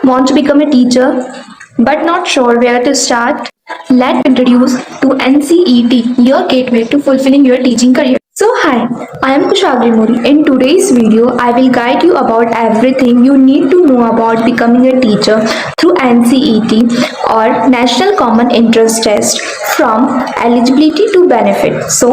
Want to become a teacher but not sure where to start? Let's introduce to NCET, your gateway to fulfilling your teaching career. So hi, I am Kushagra Mori. In today's video, I will guide you about everything you need to know about becoming a teacher through NCET or National Common Entrance Test, from eligibility to benefit. So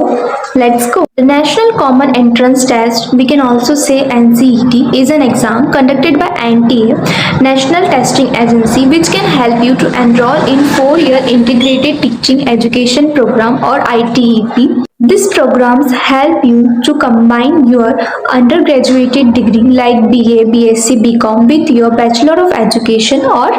let's go. The National Common Entrance Test, we can also say NCET, is an exam conducted by NTA, National Testing Agency, which can help you to enroll in 4-year Integrated Teaching Education Program or ITEP. These programs help you to combine your undergraduate degree like BA, BSc, BCom with your Bachelor of Education or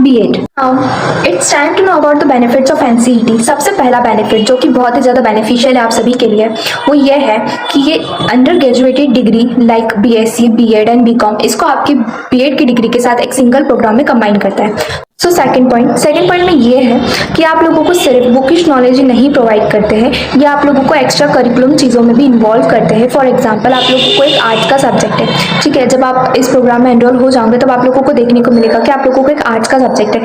B.Ed. Now it's time to know about the benefits of NCET. सबसे पहला benefit जो कि बहुत ही ज़्यादा beneficial है आप सभी के लिए, वो ये है कि ये under graduated degree like BSc, B.Ed and BCom, इसको आपकी B.Ed की डिग्री के साथ एक सिंगल प्रोग्राम में कंबाइन करता है. सो सेकंड पॉइंट में ये है कि आप लोगों को सिर्फ बुकिश नॉलेज नहीं प्रोवाइड करते हैं, या आप लोगों को एक्स्ट्रा करिकुलम चीज़ों में भी इन्वॉल्व करते हैं. फॉर एग्जांपल, आप लोगों को एक आर्ट्स का सब्जेक्ट है, ठीक है. जब आप इस प्रोग्राम में एनरोल हो जाओगे तब आप लोगों को देखने को मिलेगा कि आप लोगों को एक आर्ट्स का सब्जेक्ट है.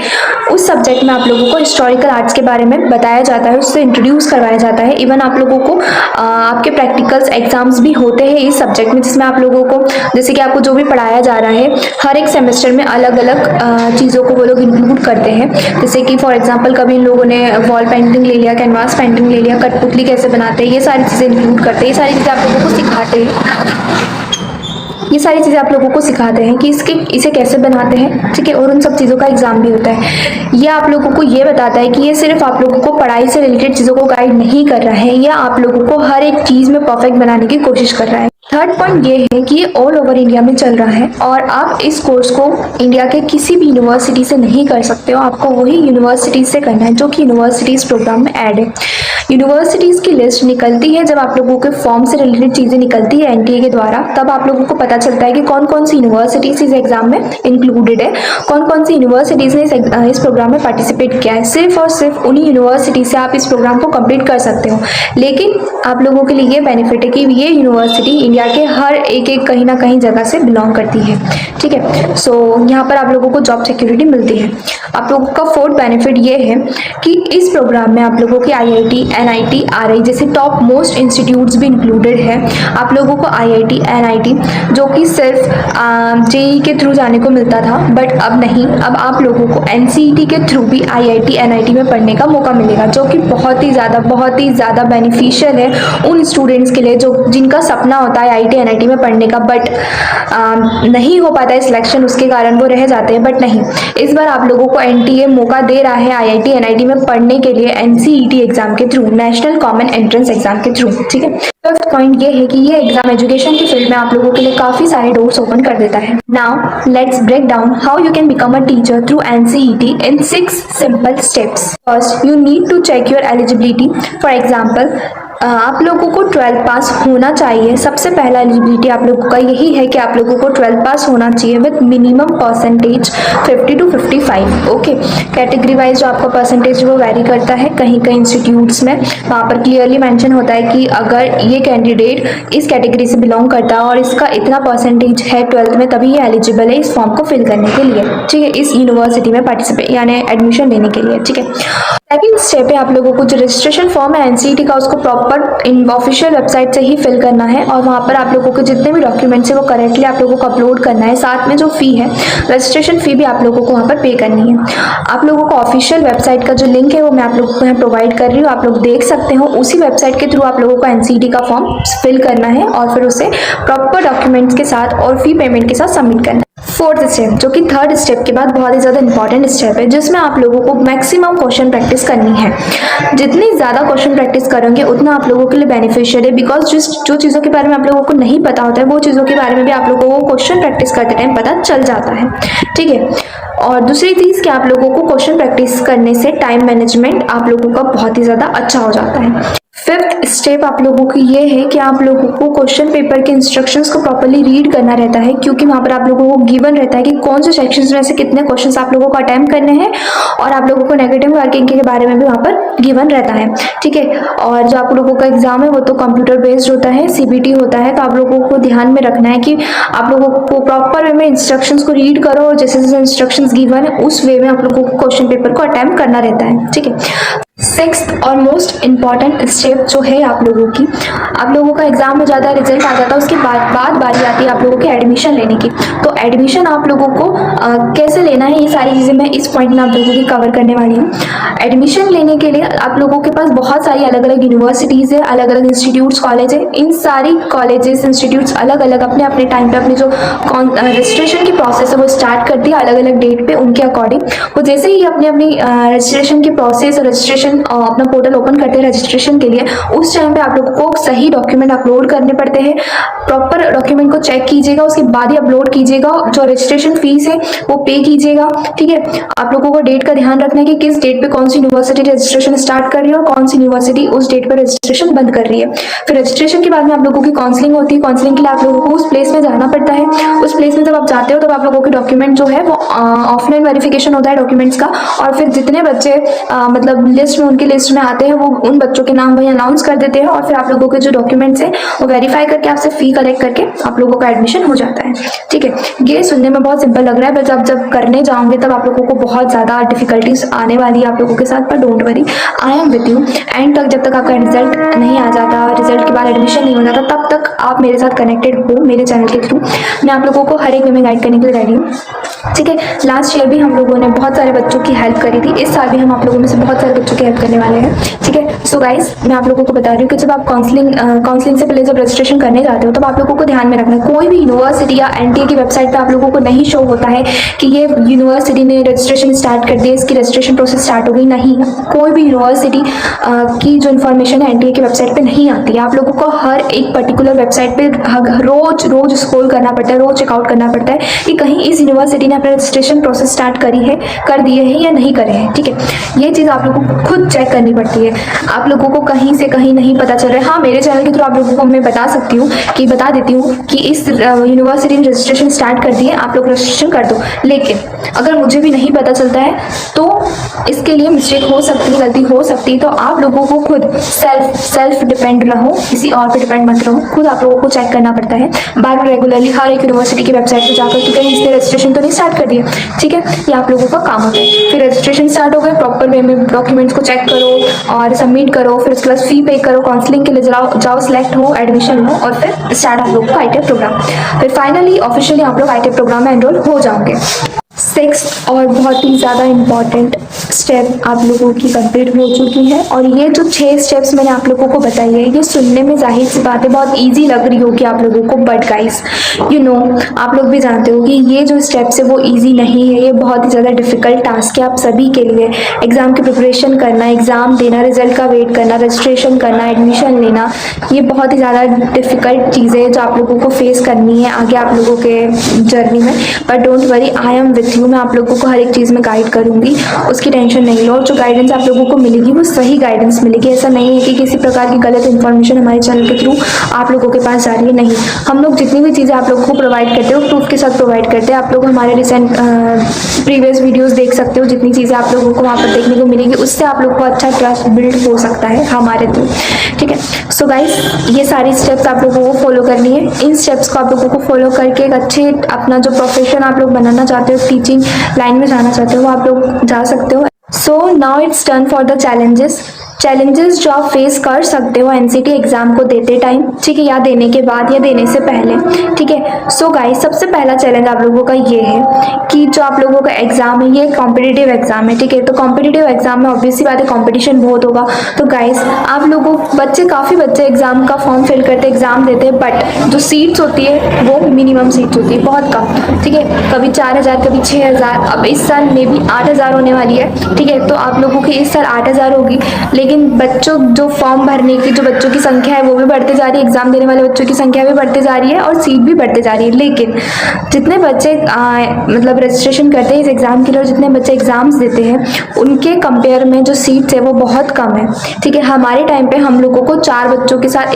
उस सब्जेक्ट में आप लोगों को हिस्टोरिकल आर्ट्स के बारे में बताया जाता है, उससे इंट्रोड्यूस करवाया जाता है. इवन आप लोगों को आपके प्रैक्टिकल्स एग्जाम्स भी होते हैं इस सब्जेक्ट में, जिसमें आप लोगों को जैसे कि आपको जो भी पढ़ाया जा रहा है हर एक सेमेस्टर में अलग अलग चीज़ों को वो लोग इंक्लूड करते हैं. जैसे कि फॉर एग्जांपल कभी इन लोगों ने वॉल पेंटिंग ले लिया, कैनवास पेंटिंग ले लिया, कठपुतली कैसे बनाते हैं, ये सारी चीज़ें इंक्लूड करते हैं. ये सारी चीज़ें आप लोगों को सिखाते हैं. ये सारी चीज़ें आप लोगों को सिखाते हैं कि इसे कैसे बनाते हैं, ठीक है. और उन सब चीज़ों का एग्जाम भी होता है. ये आप लोगों को ये बताता है कि ये सिर्फ आप लोगों को पढ़ाई से रिलेटेड चीज़ों को गाइड नहीं कर रहा है, या आप लोगों को हर एक चीज़ में परफेक्ट बनाने की कोशिश कर रहा है. थर्ड पॉइंट ये है कि ये ऑल ओवर इंडिया में चल रहा है और आप इस कोर्स को इंडिया के किसी भी यूनिवर्सिटी से नहीं कर सकते हो. आपको वही यूनिवर्सिटी से करना है जो कि यूनिवर्सिटीज़ प्रोग्राम में ऐड है. यूनिवर्सिटीज़ की लिस्ट निकलती है जब आप लोगों के फॉर्म से रिलेटेड चीज़ें निकलती है एनटीए के द्वारा, तब आप लोगों को पता चलता है कि कौन कौन सी यूनिवर्सिटीज़ इस एग्जाम में इंक्लूडेड है, कौन कौन सी यूनिवर्सिटीज़ ने इस प्रोग्राम में पार्टिसिपेट किया है. सिर्फ और सिर्फ उन्हीं यूनिवर्सिटी से आप इस प्रोग्राम को कंप्लीट कर सकते हो. लेकिन आप लोगों के लिए ये बेनिफिट है कि ये यूनिवर्सिटी इंडिया के हर एक कहीं ना कहीं जगह से बिलोंग करती है, ठीक है. सो यहाँ पर आप लोगों को जॉब सिक्योरिटी मिलती है. आप लोगों का फोर्थ बेनिफिट ये है कि इस प्रोग्राम में आप लोगों की IIT, NIT, RI जैसे टॉप मोस्ट इंस्टीट्यूट्स भी इंक्लूडेड है. आप लोगों को IIT, NIT जो कि सिर्फ JEE के थ्रू जाने को मिलता था, बट अब नहीं, अब आप लोगों को NCET के थ्रू भी IIT, NIT में पढ़ने का मौका मिलेगा, जो कि बहुत ही ज़्यादा बेनिफिशियल है उन स्टूडेंट्स के लिए जिनका सपना होता है IIT, NIT में पढ़ने का, बट नहीं हो पाता है सिलेक्शन, उसके कारण वो रह जाते हैं. बट नहीं, इस बार आप लोगों को NTA मौका दे रहा है IIT, NIT में पढ़ने के लिए NCET एग्जाम के through, national common entrance exam के थ्रू, ठीक है. फर्स्ट पॉइंट ये है कि ये एग्जाम एजुकेशन की फील्ड में आप लोगों के लिए काफ़ी सारे डोर्स ओपन कर देता है. Now let's break down how you can become a teacher through NCET in 6 simple steps. First, you need to check your eligibility. For example, आप लोगों को 12th पास होना चाहिए. सबसे पहला एलिजिबिलिटी आप लोगों का यही है कि आप लोगों को 12th पास होना चाहिए with minimum percentage 50 to 55. Okay, category wise जो आपका परसेंटेज वो वैरी करता है. कहीं कहीं इंस्टीट्यूट्स में वहाँ पर क्लियरली मेंशन होता है कि अगर ये कैंडिडेट इस कैटेगरी से बिलोंग करता है और इसका इतना परसेंटेज है 12th में, तभी ये एलिजिबल है इस फॉर्म को फिल करने के लिए, ठीक है, इस यूनिवर्सिटी में पार्टिसिपेट यानी एडमिशन लेने के लिए, ठीक है. सेकेंड स्टेप है आप लोगों को जो रजिस्ट्रेशन फॉर्म है NCET का, उसको प्रॉपर ऑफिशियल वेबसाइट से ही फिल करना है, और वहाँ पर आप लोगों के जितने भी डॉक्यूमेंट्स है वो करेक्टली आप लोगों को अपलोड करना है. साथ में जो फ़ी है, रजिस्ट्रेशन फ़ी भी आप लोगों को वहाँ पर पे करनी है. आप लोगों को ऑफिशियल वेबसाइट का जो लिंक है वो मैं आप लोगों को यहाँ प्रोवाइड कर रही हूँ, आप लोग देख सकते हो. उसी वेबसाइट के थ्रू आप लोगों को NCET का फॉर्म फिल करना है और फिर उसे प्रॉपर डॉक्यूमेंट्स के साथ और फी पेमेंट के साथ सबमिट करना है. फोर्थ स्टेप, जो कि थर्ड स्टेप के बाद बहुत ही ज़्यादा इंपॉर्टेंट स्टेप है, जिसमें आप लोगों को मैक्सिमम क्वेश्चन प्रैक्टिस करनी है. जितनी ज़्यादा क्वेश्चन प्रैक्टिस करोगे उतना आप लोगों के लिए बेनिफिशियल है, बिकॉज जो चीज़ों के बारे में आप लोगों को नहीं पता होता है वो चीज़ों के बारे में भी आप लोगों को क्वेश्चन प्रैक्टिस करते टाइम पता चल जाता है, ठीक है. और दूसरी चीज़ कि आप लोगों को क्वेश्चन प्रैक्टिस करने से टाइम मैनेजमेंट आप लोगों का बहुत ही ज़्यादा अच्छा हो जाता है. फिफ्थ स्टेप आप लोगों की ये है कि आप लोगों को क्वेश्चन पेपर के इंस्ट्रक्शंस को प्रॉपर्ली रीड करना रहता है, क्योंकि वहाँ पर आप लोगों को गिवन रहता है कि कौन से सेक्शंस में से कितने क्वेश्चंस आप लोगों को अटेम्प्ट करने हैं, और आप लोगों को नेगेटिव मार्किंग के बारे में भी वहाँ पर गिवन रहता है। ठीक है, और जो आप लोगों का एग्जाम है वो तो कंप्यूटर बेस्ड होता है, सीबीटी होता है, तो आप लोगों को ध्यान में रखना है कि आप लोगों को प्रॉपर वे में इंस्ट्रक्शंस को रीड करो, और जैसे जैसे इंस्ट्रक्शंस गिवन है उस वे में आप लोगों को क्वेश्चन पेपर को अटेम्प्ट करना रहता है। ठीक है, सिक्स्थ और मोस्ट इम्पॉर्टेंट स्टेप जो है आप लोगों की, आप लोगों का एग्जाम में ज़्यादा रिजल्ट आ जाता है, उसके बाद बारी आती है आप लोगों के एडमिशन लेने की। तो एडमिशन आप लोगों को कैसे लेना है, ये सारी चीज़ें मैं इस पॉइंट में आप लोगों की कवर करने वाली हूँ। एडमिशन लेने के लिए आप लोगों के पास बहुत सारी अलग अलग यूनिवर्सिटीज़ है, अलग अलग इंस्टीट्यूट्स कॉलेज है। इन सारी कॉलेजेस इंस्टीट्यूट्स अलग अलग अपने अपने टाइम पे अपने जो रजिस्ट्रेशन की प्रोसेस है वो स्टार्ट करती है अलग अलग डेट पे उनके अकॉर्डिंग। वो जैसे ही अपनी अपनी रजिस्ट्रेशन की प्रोसेस और रजिस्ट्रेशन अपना पोर्टल ओपन करते हैं रजिस्ट्रेशन के लिए, उस टाइम पे आप लोगों को सही डॉक्यूमेंट अपलोड करने पड़ते हैं। प्रॉपर डॉक्यूमेंट को चेक कीजिएगा, उसके बाद ही अपलोड कीजिएगा। जो रजिस्ट्रेशन फीस है वो पे कीजिएगा। ठीक है, आप लोगों को डेट का ध्यान रखना है कि किस डेट पे कौन सी यूनिवर्सिटी रजिस्ट्रेशन स्टार्ट कर रही है और कौन सी यूनिवर्सिटी उस डेट पर रजिस्ट्रेशन बंद कर रही है। फिर रजिस्ट्रेशन के बाद में आप लोगों की काउंसलिंग होती है। काउंसलिंग के लिए आप लोगों को उस प्लेस में जाना पड़ता है। उस प्लेस में जब आप जाते हो तब आप लोगों के डॉक्यूमेंट जो है वो ऑफलाइन वेरिफिकेशन होता है डॉक्यूमेंट्स का, और फिर जितने बच्चे मतलब लिस्ट में उनके लिस्ट में आते हैं वो उन बच्चों के नाम वही अनाउंस कर देते हैं, और फिर आप लोगों के जो डॉक्यूमेंट्स हैं वो वेरीफाई करके आपसे फी कलेक्ट करके आप लोगों का एडमिशन हो जाता है। ठीक है, ये सुनने में बहुत सिंपल लग रहा है, बट जब करने जाओगे तब आप लोगों को बहुत ज़्यादा डिफिकल्टीज आने वाली है आप लोगों के साथ। पर don't worry, I am with you. And तक जब तक आपका रिजल्ट नहीं आ जाता, रिजल्ट के बाद एडमिशन नहीं हो जाता, तब तक आप मेरे साथ कनेक्टेड हो मेरे चैनल के थ्रू। मैं आप लोगों को हर एक वे में गाइड करने के लिए रेडी हूँ। ठीक है, लास्ट ईयर भी हम लोगों ने बहुत सारे बच्चों की हेल्प करी थी, इस साल भी हम आप लोगों में से बहुत सारे बच्चों की हेल्प करने वाले हैं। ठीक है, सो गाइस मैं आप लोगों को बता रही हूँ कि जब आप काउंसलिंग से पहले जब रजिस्ट्रेशन करने जाते हो तब आप लोगों को ध्यान में रखना है, कोई भी यूनिवर्सिटी या एनटीए की वेबसाइट पे आप लोगों को नहीं शो होता है कि ये यूनिवर्सिटी ने रजिस्ट्रेशन स्टार्ट कर दिया, इसकी रजिस्ट्रेशन प्रोसेस स्टार्ट हो गई। नहीं, कोई भी यूनिवर्सिटी की जो इन्फॉर्मेशन है एनटीए की वेबसाइट पे नहीं आती है। आप लोगों को हर एक पर्टिकुलर वेबसाइट पे रोज स्क्रॉल करना पड़ता है, रोज चेकआउट करना पड़ता है कि कहीं इस यूनिवर्सिटी ने अपना रजिस्ट्रेशन प्रोसेस स्टार्ट कर दिए हैं या नहीं करे हैं। ठीक है, ये चीज़ आप लोगों को खुद चेक करनी पड़ती है। आप लोगों को कहीं से कहीं नहीं पता चल रहा है। हाँ, मेरे चैनल के थ्रू आप लोगों को मैं बता देती हूँ कि इस यूनिवर्सिटी ने रजिस्ट्रेशन स्टार्ट कर दिए, आप लोग रजिस्ट्रेशन कर दो। लेकिन अगर मुझे भी नहीं पता चलता है तो इसके लिए मिस्टेक हो सकती है, गलती हो सकती है, तो आप लोगों को खुद सेल्फ डिपेंड रहो, किसी और पे डिपेंड मत रहो। खुद आप लोगों को चेक करना पड़ता है बार बार रेगुलरली हर एक यूनिवर्सिटी की वेबसाइट पर जाकर कि कहीं इसने रजिस्ट्रेशन तो नहीं स्टार्ट कर दिया। ठीक है, ये आप लोगों का काम होता है। फिर रजिस्ट्रेशन स्टार्ट हो गए, प्रॉपर वे में डॉक्यूमेंट्स को चेक करो और सबमिट करो, फिर उसके बाद फी पे करो, काउंसलिंग के लिए जाओ सिलेक्ट हो, एडमिशन लो, और फिर स्टार्ट आप लोग का आईटीआई प्रोग्राम। फिर फाइनली ऑफिशियली आप लोग आईटीआई प्रोग्राम में एनरोल हो जाओगे। सिक्स्थ और बहुत ही ज़्यादा इम्पॉर्टेंट स्टेप आप लोगों की कंप्लीट हो चुकी है, और ये जो 6 स्टेप्स मैंने आप लोगों को बताई है ये सुनने में जाहिर सी बात है बहुत इजी लग रही होगी आप लोगों को, बट गाइस आप लोग भी जानते हो कि ये जो स्टेप्स है वो इजी नहीं है, ये बहुत ही ज़्यादा डिफिकल्ट टास्क है आप सभी के लिए। एग्ज़ाम की प्रिपरेशन करना, एग्ज़ाम देना, रिजल्ट का वेट करना, रजिस्ट्रेशन करना, एडमिशन लेना, ये बहुत ही ज़्यादा डिफिकल्ट चीज़ें हैं जो आप लोगों को फेस करनी है आगे आप लोगों के जर्नी में। But don't worry, I am with you. मैं आप लोगों को हर एक चीज़ में गाइड करूंगी, उसकी टेंशन नहीं लो। जो गाइडेंस आप लोगों को मिलेगी वो सही गाइडेंस मिलेगी। ऐसा नहीं है कि किसी प्रकार की गलत इन्फॉर्मेशन हमारे चैनल के थ्रू आप लोगों के पास जा रही है, नहीं। हम लोग जितनी भी चीज़ें आप लोगों को प्रोवाइड करते हो प्रूफ के साथ प्रोवाइड करते हैं। आप लोग हमारे रिसेंट प्रीवियस वीडियोज़ देख सकते हो, जितनी चीज़ें आप लोगों को वहाँ पर देखने को मिलेगी उससे आप लोग को अच्छा ट्रस्ट बिल्ड हो सकता है हमारे थ्रू। ठीक है, सो गाइस ये सारी स्टेप्स आप लोगों को फॉलो करनी है। इन स्टेप्स को आप लोगों को फॉलो करके एक अच्छे अपना जो प्रोफेशन आप लोग बनाना चाहते हो, टीचिंग लाइन में जाना चाहते हो, वो आप लोग जा सकते हो। So now it's turn for the challenges जो आप फेस कर सकते हो एनसीटी एग्जाम को देते टाइम, ठीक है, या देने के बाद या देने से पहले। ठीक है, सो गाइस सबसे पहला चैलेंज आप लोगों का ये है कि जो आप लोगों का एग्जाम है ये कॉम्पिटिटिव एग्जाम है। ठीक है, तो कॉम्पिटिटिव एग्जाम में ऑब्वियसली बात है कॉम्पिटिशन बहुत होगा। तो गाइस आप लोगों काफ़ी बच्चे एग्जाम का फॉर्म फिल करते एग्जाम देते हैं, बट जो सीट्स होती है वो मिनिमम सीट्स होती है, बहुत कम। ठीक है, कभी 4000 कभी 6000, अब इस साल में भी 8000 होने वाली है। ठीक है, तो आप लोगों की इस साल 8000 होगी, लेकिन लेकिन बच्चों जो फॉर्म भरने की जो बच्चों की संख्या है वो भी बढ़ते जा रही है, एग्जाम देने वाले बच्चों की संख्या भी बढ़ती जा रही है और सीट भी बढ़ते जा रही है। लेकिन जितने बच्चे मतलब रजिस्ट्रेशन करते हैं इस एग्ज़ाम के लिए और जितने बच्चे एग्ज़ाम्स देते हैं उनके कंपेयर में जो सीट्स है वो बहुत कम है। ठीक है, हमारे टाइम पे हम लोगों को 4 बच्चों के साथ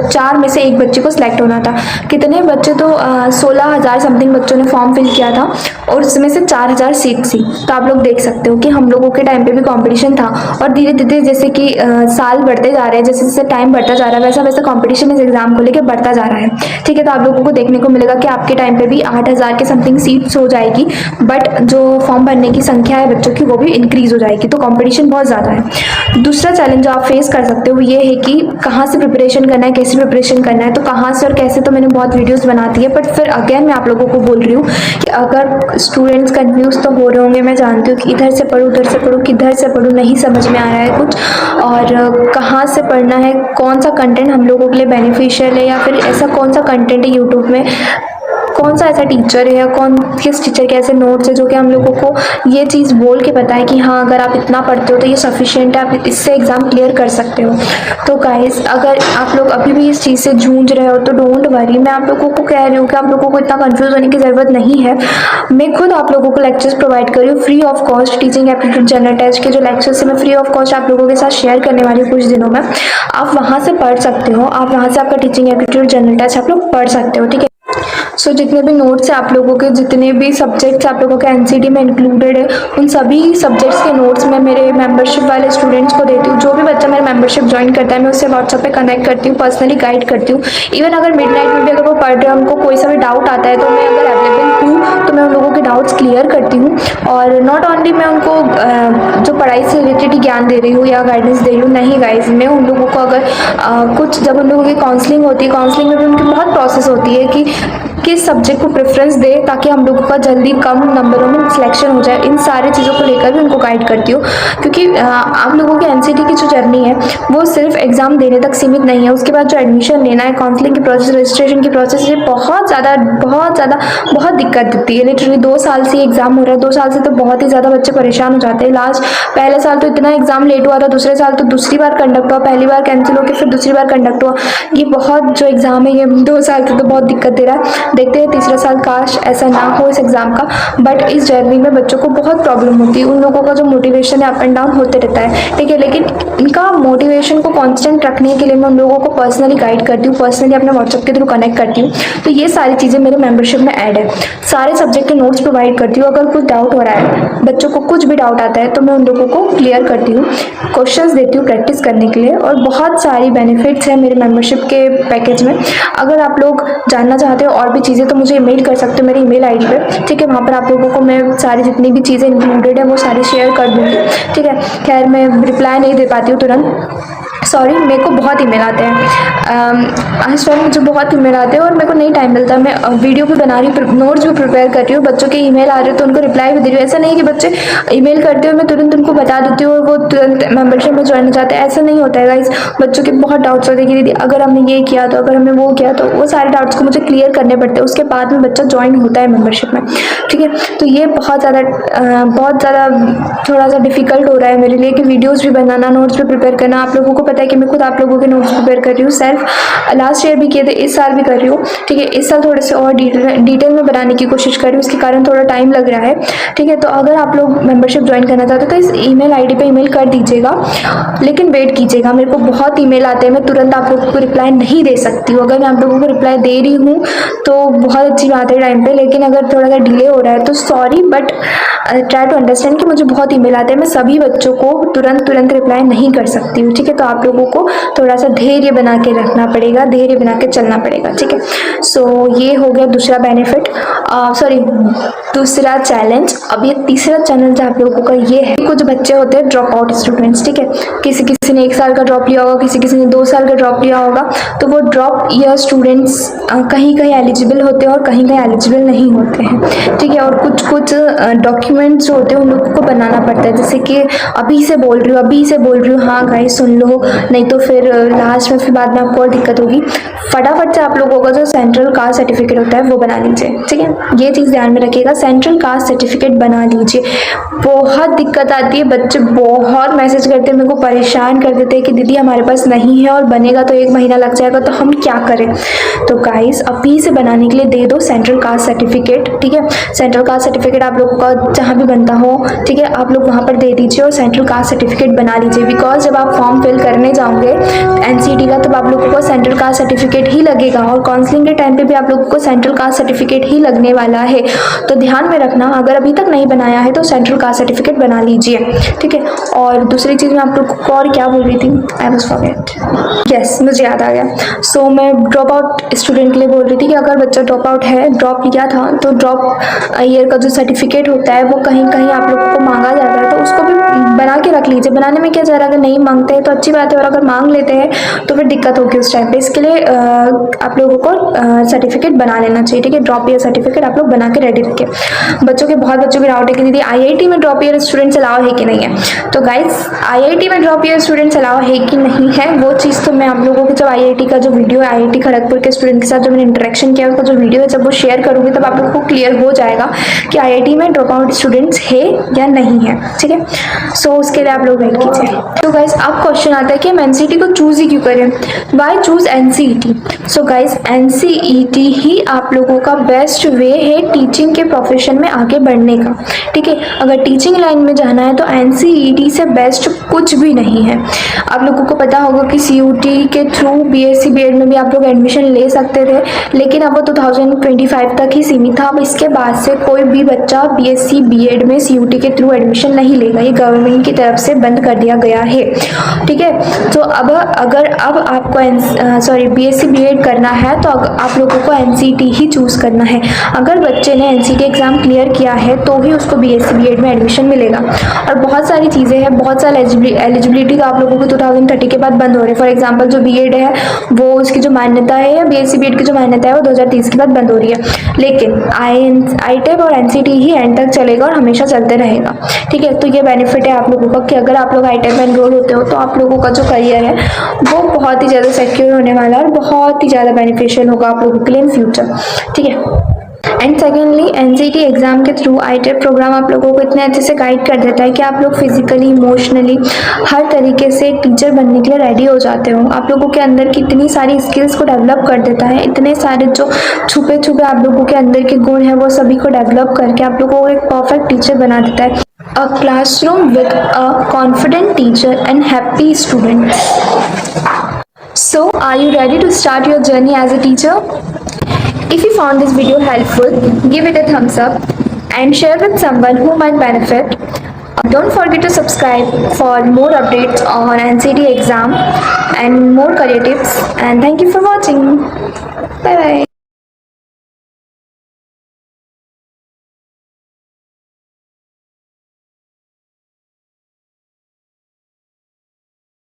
4 में से एक बच्चे को सिलेक्ट होना था। कितने बच्चे तो 16,000 समथिंग बच्चों ने फॉर्म फिल किया था और उसमें से 4,000 सीट थी। तो आप लोग देख सकते हो कि हम लोगों के टाइम पे भी कंपटीशन था और धीरे धीरे जैसे कि साल बढ़ते जा रहे हैं, जैसे जैसे टाइम बढ़ता जा रहा है वैसा वैसा कंपटीशन इस एग्जाम को लेकर बढ़ता जा रहा है। ठीक है, तो आप लोगों को देखने को मिलेगा कि आपके टाइम पे भी 8,000 के समथिंग सीट्स हो जाएगी, बट जो फॉर्म भरने की संख्या है बच्चों की वो भी इंक्रीज हो जाएगी। तो कंपटीशन बहुत ज़्यादा है। दूसरा चैलेंज जो आप फेस कर सकते हो ये है कि कहाँ से प्रिपरेशन करना है, कैसे प्रिपरेशन करना है। तो कहाँ से और कैसे तो मैंने बहुत वीडियोस बना दी है, बट फिर अगेन मैं आप लोगों को बोल रही हूँ कि अगर स्टूडेंट्स कंफ्यूज तो हो रहे होंगे, मैं जानती हूँ कि इधर से पढ़ूँ उधर से पढ़ूँ किधर से पढ़ूँ, नहीं समझ में आ रहा है कुछ और कहाँ से पढ़ना है, कौन सा कंटेंट हम लोगों के लिए बेनिफिशियल है या फिर ऐसा कौन सा कंटेंट है यूट्यूब में, कौन सा ऐसा टीचर है या किस टीचर के ऐसे नोट्स है जो कि हम लोगों को ये चीज़ बोल के बताए कि हाँ अगर आप इतना पढ़ते हो तो ये सफिशिएंट है, आप इससे एग्ज़ाम क्लियर कर सकते हो। तो गाइस अगर आप लोग अभी भी इस चीज़ से जूझ रहे हो तो डोंट वरी, मैं आप लोगों को कह रही हूँ कि आप लोगों को इतना कंफ्यूज होने की ज़रूरत नहीं है। मैं खुद आप लोगों को लेक्चर्स प्रोवाइड कर रही हूँ free of cost. Teaching aptitude general test के जो लेक्चर्स है मैं फ्री ऑफ कॉस्ट आप लोगों के साथ शेयर करने वाली हूँ कुछ दिनों में। आप वहाँ से पढ़ सकते हो, आप वहाँ से आपका टीचिंग एप्टीट्यूड जनरल टेस्ट आप लोग पढ़ सकते हो। ठीक है, सो जितने भी नोट्स हैं आप लोगों के, जितने भी सब्जेक्ट्स आप लोगों के एनसीडी में इंक्लूडेड है, उन सभी सब्जेक्ट्स के नोट्स मैं मेरे मेंबरशिप वाले स्टूडेंट्स को देती हूँ। जो भी बच्चा मेरा मेंबरशिप ज्वाइन करता है मैं उससे व्हाट्सएप पे कनेक्ट करती हूँ, पर्सनली गाइड करती हूँ। इवन अगर मिडनाइट में भी अगर वो पढ़ रहे हैं उनको कोई सा भी डाउट आता है तो मैं अगर अवेलेबल हूँ तो मैं उन लोगों के डाउट्स क्लियर करती हूँ। और नॉट ओनली मैं उनको जो पढ़ाई से रिलेटेड ही ज्ञान दे रही हूँ या गाइडेंस दे रही हूँ, नहीं गाइज, मैं उन लोगों को अगर कुछ जब उन लोगों की काउंसलिंग होती है, काउंसलिंग में भी उनकी बहुत प्रोसेस होती है कि किस सब्जेक्ट को प्रेफरेंस दे ताकि हम लोगों का जल्दी कम नंबरों में सिलेक्शन हो जाए। इन सारी चीज़ों को लेकर भी उनको गाइड करती हूँ, क्योंकि आप लोगों की एनसीटी की जो जर्नी है वो सिर्फ एग्ज़ाम देने तक सीमित नहीं है। उसके बाद जो एडमिशन लेना है, काउंसलिंग की प्रोसेस, रजिस्ट्रेशन की प्रोसेस, ये बहुत दिक्कत देती है। लिटरली 2 साल से एग्ज़ाम हो रहा है, 2 साल से तो बहुत ही ज़्यादा बच्चे परेशान हो जाते हैं। पहले साल तो इतना एग्ज़ाम लेट हुआ था, दूसरे साल तो दूसरी बार कंडक्ट हुआ, पहली बार कैंसिल होकर फिर दूसरी बार कंडक्ट हुआ। ये बहुत जो एग्ज़ाम है ये 2 साल से तो बहुत दिक्कत दे रहा है। देखते हैं तीसरा साल काश ऐसा ना हो इस एग्ज़ाम का, बट इस जर्नी में बच्चों को बहुत प्रॉब्लम होती है। उन लोगों का जो मोटिवेशन है अप एंड डाउन होते रहता है। ठीक है, लेकिन इनका मोटिवेशन को कांस्टेंट रखने के लिए मैं उन लोगों को पर्सनली गाइड करती हूँ, पर्सनली अपने व्हाट्सएप के थ्रू कनेक्ट करती हूँ। तो ये सारी चीज़ें मेरे मेंबरशिप में ऐड है। सारे सब्जेक्ट के नोट्स प्रोवाइड करती हूँ। अगर कुछ डाउट हो रहा है, बच्चों को कुछ भी डाउट आता है तो मैं उन लोगों को क्लियर करती हूँ, क्वेश्चंस देती हूँ प्रैक्टिस करने के लिए। और बहुत सारी बेनिफिट्स हैं मेरे मेंबरशिप के पैकेज में। अगर आप लोग जानना चाहते हो और भी चीज़ें तो मुझे ईमेल कर सकते हो मेरी ईमेल आईडी पे। ठीक है, वहाँ पर आप लोगों को मैं सारी जितनी भी चीज़ें इंक्लूडेड है वो सारी शेयर कर दूँगी। ठीक है, खैर मैं रिप्लाई नहीं दे पाती हूँ तुरंत, सॉरी, मेरे को बहुत ईमेल आते हैं। इस टाइम मुझे बहुत ईमेल आते हैं और मेरे को नहीं टाइम मिलता। मैं वीडियो भी बना रही हूँ, नोट्स भी प्रिपेयर कर रही हूँ, बच्चों के ईमेल आ रहे हैं तो उनको रिप्लाई भी दे रही हूँ। ऐसा नहीं कि बच्चे ईमेल करते हो मैं तुरंत उनको बता देती हूँ और वो तुरंत मेंबरशिप में ज्वाइन हो जाते हैं, ऐसा नहीं होता है गाइस। बच्चों के बहुत डाउट्स होते हैं कि दीदी अगर हमने ये किया तो, अगर हमने वो किया तो, वो सारे डाउट्स को मुझे क्लियर करने पड़ते हैं, उसके बाद में बच्चा ज्वाइन होता है मेंबरशिप में। ठीक है, तो ये बहुत ज़्यादा थोड़ा सा डिफिकल्ट हो रहा है मेरे लिए कि वीडियोज़ भी बनाना, नोट्स भी प्रिपेयर करना। आप लोगों को पता है कि मैं खुद आप लोगों के नोट्स प्रिपेयर कर रही हूँ, सेल्फ लास्ट ईयर भी किए थे, इस साल भी कर रही हूँ। ठीक है, इस साल थोड़े से और डिटेल में बनाने की कोशिश कर रही हूँ, उसके कारण थोड़ा टाइम लग रहा है। ठीक है, तो अगर आप लोग मेंबरशिप ज्वाइन करना चाहते हो तो इस ईमेल आईडी पे ईमेल कर दीजिएगा, लेकिन वेट कीजिएगा। मेरे को बहुत ईमेल आते हैं, मैं तुरंत आप लोगों को रिप्लाई नहीं दे सकती हूँ। अगर मैं आप लोगों को रिप्लाई दे रही हूँ तो बहुत अच्छी बात है टाइम पे, लेकिन अगर थोड़ा सा डिले हो रहा है तो sorry, but try to understand कि मुझे बहुत ईमेल आते हैं, मैं सभी बच्चों को तुरंत रिप्लाई नहीं कर सकती हूँ। ठीक है, तो आप लोगों को थोड़ा सा धैर्य बना के रखना पड़ेगा, धैर्य बना के चलना पड़ेगा। ठीक है, सो ये हो गया दूसरा बेनिफिट, दूसरा चैलेंज। अब ये तीसरा चैलेंज आप लोगों का ये है, कुछ बच्चे होते हैं ड्रॉप आउट स्टूडेंट्स। ठीक है, किसी ने 1 साल का ड्रॉप लिया होगा, किसी ने 2 साल का ड्रॉप लिया होगा, तो वो ड्रॉप ईयर स्टूडेंट्स कहीं एलिजिबल होते हैं और कहीं एलिजिबल नहीं होते हैं। ठीक है, और कुछ डॉक्यूमेंट्स जो होते हैं उन लोगों को बनाना पड़ता है, जैसे कि अभी से बोल रही हूँ, हाँ गाइस सुन लो, नहीं तो फिर लास्ट में फिर बाद में आपको और दिक्कत होगी। फटाफट से आप लोगों का जो सेंट्रल कास्ट सर्टिफिकेट होता है वो बना लीजिए, ठीक है। ये चीज़ ध्यान में रखिएगा, सेंट्रल कास्ट सर्टिफिकेट बना लीजिए। बहुत दिक्कत आती है, बच्चे बहुत मैसेज करते हैं, मेरे को परेशान कर देते हैं कि दीदी हमारे पास नहीं है और बनेगा तो 1 महीना लग जाएगा, तो हम क्या करें। तो गाइस अभी से बनाने के लिए दे दो सेंट्रल कास्ट सर्टिफिकेट, ठीक है। सेंट्रल कास्ट सर्टिफिकेट आप लोगों का जहाँ भी बनता हो, ठीक है, आप लोग वहाँ पर दे दीजिए और सेंट्रल कास्ट सर्टिफिकेट बना लीजिए। बिकॉज जब आप फॉर्म फिल करने जाओगे एनसीईटी का, तब आप लोगों को सेंट्रल कास्ट सर्टिफिकेट ही लगेगा और काउंसलिंग के टाइम पे भी आप लोगों को सेंट्रल कास्ट सर्टिफिकेट ही लगने वाला है। तो ध्यान में रखना, अगर अभी तक नहीं बनाया है तो सेंट्रल कास्ट सर्टिफिकेट बना लीजिए, ठीक है। और दूसरी चीज़ मैं आप लोगों को और क्या बोल रही थी, आई वाज फॉरगेट, यस मुझे याद आ गया। सो मैं ड्रॉप आउट स्टूडेंट के लिए बोल रही थी कि अगर बच्चा ड्रॉप आउट है, ड्रॉप किया था, तो ड्रॉप ईयर का जो सर्टिफिकेट होता है वो कहीं कहीं आप लोगों को मांगा जाता है, तो उसको भी बना के रख लीजिए। बनाने में क्या जा रहा है, अगर नहीं मांगते हैं तो अच्छी बात है, और अगर मांग लेते हैं तो फिर दिक्कत होगी उस टाइम पे। इसके लिए आप लोगों को सर्टिफिकेट बना लेना चाहिए, ठीक है। ड्रॉप ईयर सर्टिफिकेट आप लोग बना के रेडी रखें। बहुत बच्चों की डाउट है कि दीदी आईआईटी में ड्रॉप ईयर स्टूडेंट्स अलाउ है कि नहीं है। तो गाइस आईआईटी में ड्रॉप ईयर स्टूडेंट्स अलाउ है कि नहीं है वो चीज़ तो मैं आप लोगों को जब आईआईटी का जो वीडियो है, आईआईटी खड़गपुर के स्टूडेंट के साथ जो मैंने इंटरेक्शन किया उसका जो वीडियो है, जब वो शेयर करूँगी तब आप लोगों को क्लियर हो जाएगा कि आईआईटी में ड्रॉप आउट स्टूडेंट्स है या नहीं है, ठीक है। सो उसके लिए आप लोग वेट कीजिए। तो गाइस अब क्वेश्चन आता है कि हम एनसीईटी को चूज ही क्यों करें, why choose NCET. So guys NCET ही आप लोगों का बेस्ट वे है टीचिंग के प्रोफेशन में आगे बढ़ने का, ठीक है। अगर टीचिंग लाइन में जाना है तो एनसीईटी से बेस्ट कुछ भी नहीं है। आप लोगों को पता होगा कि सीयूटी के थ्रू बीएससी बीएड में भी आप लोग एडमिशन ले सकते थे, लेकिन अब वो 2025 तक ही सीमित था। अब इसके बाद से कोई भी बच्चा बीएससी बीएड में सीयूटी के थ्रू एडमिशन नहीं लेगा, ये गवर्नमेंट की तरफ से बंद कर दिया गया है, ठीक है। तो अब अगर अब आपको बीएससी बीएड करना है तो आप लोगों को एनसीईटी ही चूज करना है। अगर बच्चे ने एनसीईटी एग्जाम क्लियर किया है तो ही उसको बीएससी बीएड में एडमिशन मिलेगा। और बहुत सारी चीज़ें हैं, बहुत सारे एलिजिबिलिटी तो आप लोगों को 2030 के बाद बंद हो रहे हैं। फॉर एग्जाम्पल जो बीएड है वो उसकी जो मान्यता है, या बीएससी बीएड की जो मान्यता है वो 2030 के बाद बंद हो रही है। लेकिन आईटेप और एनसीईटी ही एंड तक चलेगा और हमेशा चलते रहेगा, ठीक है। तो ये बेनिफिट है आप लोगों का कि अगर आप लोग आईटेप में एनरोल होते हो तो आप लोगों का जो करियर है वो बहुत ही ज़्यादा सिक्योर होने वाला है और बहुत ही ज़्यादा बेनिफिशियल होगा आप लोगों के लिए इन फ्यूचर, ठीक है। एंड सेकेंडली एनसीईटी एग्जाम के थ्रू आईटेप प्रोग्राम आप लोगों को इतने अच्छे से गाइड कर देता है कि आप लोग फिजिकली इमोशनली हर तरीके से टीचर बनने के लिए रेडी हो जाते हो। आप लोगों के अंदर की इतनी सारी स्किल्स को डेवलप कर देता है, इतने सारे जो छुपे छुपे आप लोगों के अंदर के गुण हैं वो सभी को डेवलप करके आप लोगों को एक परफेक्ट टीचर बना देता है। A classroom with a confident teacher and happy students. So, are you ready to start your journey as a teacher? If you found this video helpful, give it a thumbs up and share with someone who might benefit. Don't forget to subscribe for more updates on NCT exam and more career tips. And thank you for watching. Bye bye.